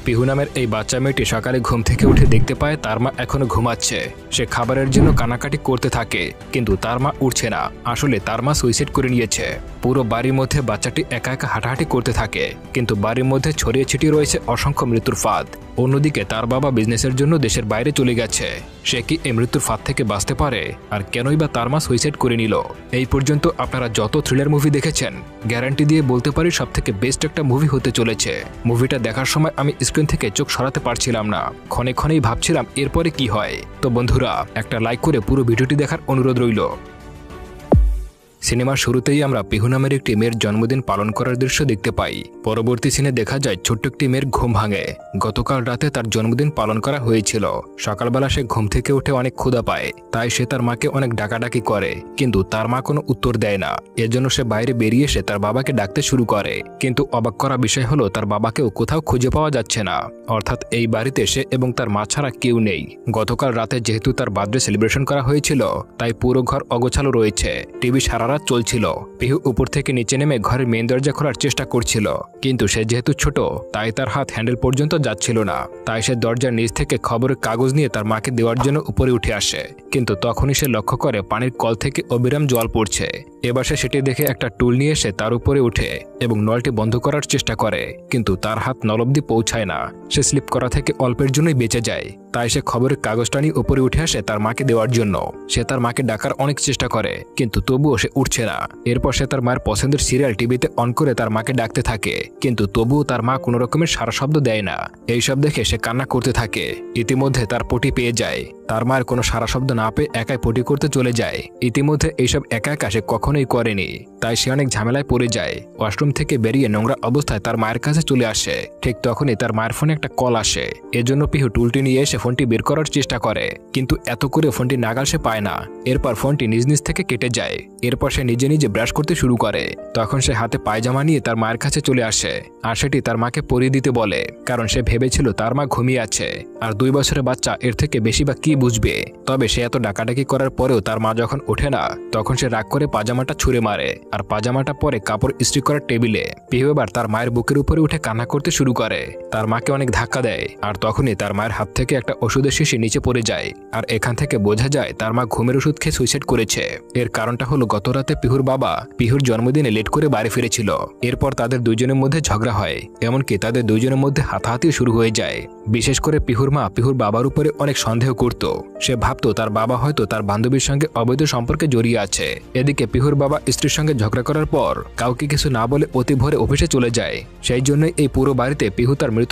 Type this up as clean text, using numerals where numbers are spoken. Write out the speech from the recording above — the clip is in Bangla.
পিহু নামের এই বাচ্চা মেয়েটি সকালে ঘুম থেকে উঠে দেখতে পায় তার মা এখনো ঘুমাচ্ছে। সে খাবারের জন্য কানাকাটি করতে থাকে, কিন্তু তার মা উঠছে না। আসলে তার মা সুইসাইড করে নিয়েছে। পুরো বাড়ির মধ্যে বাচ্চাটি একা একা হাঁটাহাঁটি করতে থাকে, কিন্তু বাড়ির মধ্যে ছড়িয়ে ছিটিয়ে রয়েছে অসংখ্য মৃত্যুর ফাঁদ। অন্যদিকে তার বাবা বিজনেসের জন্য দেশের বাইরে চলে গেছে। সে কি এই মৃত্যুর ফাঁদ থেকে বাঁচতে পারে? আর কেনই বা তার মা সুইসাইড করে নিল? এই পর্যন্ত আপনারা যত থ্রিলার মুভি দেখেছেন, গ্যারান্টি দিয়ে বলতে পারি সবথেকে বেস্ট একটা মুভি হতে চলেছে। মুভিটা দেখার সময় আমি স্ক্রিন থেকে চোখ সরাতে পারছিলাম না। ক্ষণে ক্ষণেই ভাবছিলাম এরপরে কি হয়। তো বন্ধুরা, একটা লাইক করে পুরো ভিডিওটি দেখার অনুরোধ রইল। সিনেমার শুরুতেই আমরা পিহু নামের একটি মেয়ের জন্মদিন পালন করার দৃশ্য দেখতে পাই। পরবর্তী সিনে দেখা যায় ছোট্ট একটি মেয়ের ঘুম ভাঙে। গতকাল রাতে তার জন্মদিন পালন করা হয়েছিল। সকালবেলা সে ঘুম থেকে উঠে অনেক ক্ষুধা পায়, তাই সে তার মাকে অনেক ডাকাডাকি করে, কিন্তু তার মা কোনো উত্তর দেয় না। এজন্য সে বাইরে বেরিয়ে এসে তার বাবাকে ডাকতে শুরু করে, কিন্তু অবাক করা বিষয় হলো তার বাবাকেও কোথাও খুঁজে পাওয়া যাচ্ছে না। অর্থাৎ এই বাড়িতে সে এবং তার মা ছাড়া কেউ নেই। গতকাল রাতে যেহেতু তার বার্থডে সেলিব্রেশন করা হয়েছিল, তাই পুরো ঘর অগোছালো রয়েছে। টিভি সারা রাত চলছিল। পিহু উপর থেকে নিচে নেমে ঘরের মেন দরজা খোলার চেষ্টা করছিল, কিন্তু সে যেহেতু ছোট, তাই তার হাত হ্যান্ডেল পর্যন্ত যাচ্ছিল না। তাই সে দরজার নিচ থেকে খবরের কাগজ নিয়ে তার মাকে দেওয়ার জন্য উপরে উঠে আসে, কিন্তু তখনই সে লক্ষ্য করে পানির কল থেকে অবিরাম জল পড়ছে। এবার সে সেটি দেখে একটা টুল নিয়ে এসে তার উপরে উঠে এবং নলটি বন্ধ করার চেষ্টা করে, কিন্তু তার হাত নল অবধি পৌঁছায় না। সে স্লিপ করা থেকে অল্পের জন্যই বেঁচে যায়। তাই সে খবরের কাগজটা নিয়ে উপরে উঠে আসে তার মাকে দেওয়ার জন্য। সে তার মাকে ডাকার অনেক চেষ্টা করে, কিন্তু তবুও সে উঠছে না। এরপর সে তার মায়ের পছন্দের সিরিয়াল টিভিতে অন করে তার মাকে ডাকতে থাকে, কিন্তু তবুও তার মা কোনো রকমের সারা শব্দ দেয় না। এইসব দেখে সে কান্না করতে থাকে। ইতিমধ্যে তার পটি পেয়ে যায়। তার মায়ের কোনো সারা শব্দ না পেয়ে একাই পটি করতে চলে যায়। ইতিমধ্যে এইসব একা একা সে কখনোই করেনি, তাই সে অনেক ঝামেলায় পড়ে যায়। ওয়াশরুম থেকে বেরিয়ে নোংরা অবস্থায় তার মায়ের কাছে চলে আসে। ঠিক তখনই তার মায়ের ফোনে একটা কল আসে। এজন্য পিহু টুলটি নিয়ে এসে ফোনটি বের করার চেষ্টা করে, কিন্তু এত করে ফোনটি নাগাল সে পায় না। এরপর ফোনটি নিজ নিজ থেকে কেটে যায়। এরপর সে নিজে নিজে ব্রাশ করতে শুরু করে। তখন সে হাতে পায়জামা নিয়ে তার মায়ের কাছে চলে আসে, আর সেটি তার মাকে পরিয়ে দিতে বলে, কারণ সে ভেবেছিল তার মা ঘুমিয়ে আছে। আর 2 বছরের বাচ্চা এর থেকে বেশি বা কি বুঝবে। তবে সে এত ডাকাডাকি করার পরেও তার মা যখন ওঠে না, তখন সে রাগ করে পাজামাটা ছুঁড়ে মারে, আর পাজামাটা পরে কাপড় ইস্ত্রি করার টেবিলে। পিহু এবার তার মায়ের বুকের উপরে উঠে কান্না করতে শুরু করে। তার মাকে অনেক ধাক্কা দেয়, আর তখনই তার মায়ের হাত থেকে একটা ওষুধের শিশি নিচে পড়ে যায়। আর এখান থেকে বোঝা যায় তার মা ঘুমের ওষুধ খেয়ে সুইসাইড করেছে। এর কারণটা হলো গত রাতে পিহুর বাবা পিহুর জন্মদিনে লেট করে বাড়ি ফিরেছিল। এরপর তাদের দুইজনের মধ্যে ঝগড়া হয়, এমনকি তাদের দুইজনের মধ্যে হাতাহাতিও শুরু হয়ে যায়। বিশেষ করে পিহুর মা পিহুর বাবার উপরে অনেক সন্দেহ করত। সে ভাবতো তার বাবা হয়তো তার বান্ধবীর সঙ্গে অবৈধ সম্পর্কে জড়িয়ে আছে। এদিকে পিহুর বাবা স্ত্রীর সঙ্গে ঝগড়া করার পর কাউকে কিছু না বলে অতি ভোরে অফিসে চলে যায়। সেই জন্যই এই পুরো বাড়িতে পিহু তার মৃত